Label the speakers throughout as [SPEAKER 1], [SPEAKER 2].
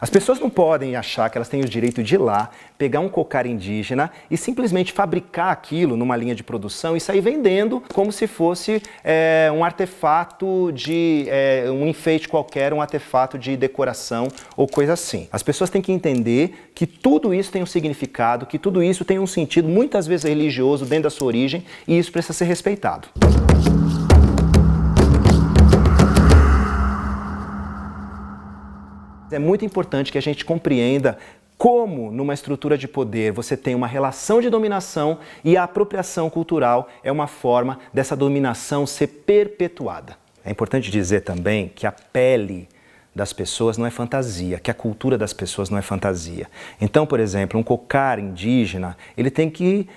[SPEAKER 1] As pessoas não podem achar que elas têm o direito de ir lá, pegar um cocar indígena e simplesmente fabricar aquilo numa linha de produção e sair vendendo como se fosse um artefato de um enfeite qualquer, um artefato de decoração ou coisa assim. As pessoas têm que entender que tudo isso tem um significado, que tudo isso tem um sentido muitas vezes religioso dentro da sua origem e isso precisa ser respeitado. É muito importante que a gente compreenda como, numa estrutura de poder, você tem uma relação de dominação e a apropriação cultural é uma forma dessa dominação ser perpetuada. É importante dizer também que a pele das pessoas não é fantasia, que a cultura das pessoas não é fantasia. Então, por exemplo, um cocar indígena, ele tem que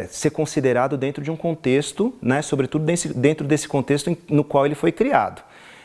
[SPEAKER 1] ser considerado dentro de um contexto, né, sobretudo dentro desse contexto no qual ele foi criado.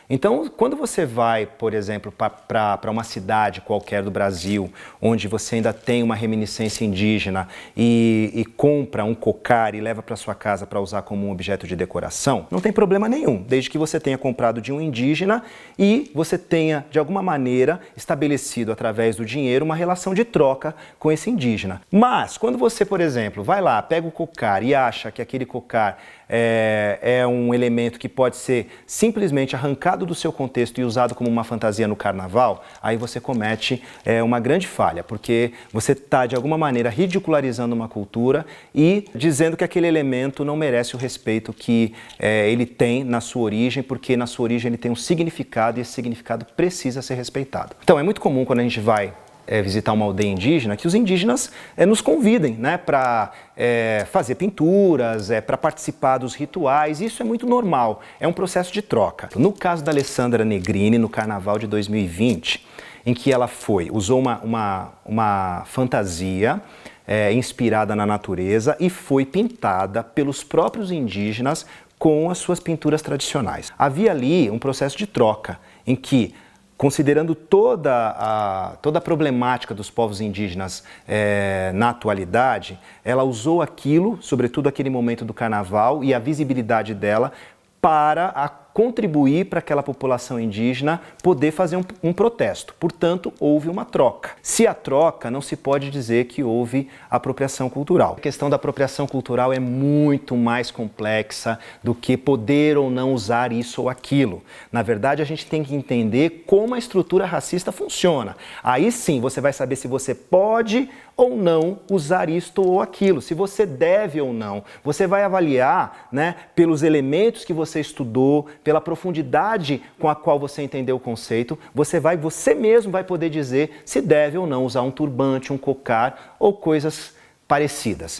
[SPEAKER 1] Então, quando você vai, por exemplo, para uma cidade qualquer do Brasil, onde você ainda tem uma reminiscência indígena e compra um cocar e leva para sua casa para usar como um objeto de decoração, não tem problema nenhum, desde que você tenha comprado de um indígena e você tenha, de alguma maneira, estabelecido através do dinheiro uma relação de troca com esse indígena. Mas, quando você, por exemplo, vai lá, pega o cocar e acha que aquele cocar é um elemento que pode ser simplesmente arrancado do seu contexto e usado como uma fantasia no carnaval, aí você comete uma grande falha, porque você está, de alguma maneira, ridicularizando uma cultura e dizendo que aquele elemento não merece o respeito que ele tem na sua origem, porque na sua origem ele tem um significado e esse significado precisa ser respeitado. Então, é muito comum quando a gente vai visitar uma aldeia indígena, que os indígenas nos convidem, né, para fazer pinturas, para participar dos rituais. Isso é muito normal, é um processo de troca. No caso da Alessandra Negrini, no Carnaval de 2020, em que ela usou uma fantasia inspirada na natureza e foi pintada pelos próprios indígenas com as suas pinturas tradicionais. Havia ali um processo de troca, em que, considerando toda a problemática dos povos indígenas na atualidade, ela usou aquilo, sobretudo aquele momento do carnaval e a visibilidade dela, para contribuir para aquela população indígena poder fazer um protesto. Portanto, houve uma troca. Se há troca, não se pode dizer que houve apropriação cultural. A questão da apropriação cultural é muito mais complexa do que poder ou não usar isso ou aquilo. Na verdade, a gente tem que entender como a estrutura racista funciona. Aí sim, você vai saber se você pode ou não usar isto ou aquilo, se você deve ou não. Você vai avaliar, né, pelos elementos que você estudou, pela profundidade com a qual você entendeu o conceito, você mesmo vai poder dizer se deve ou não usar um turbante, um cocar ou coisas parecidas.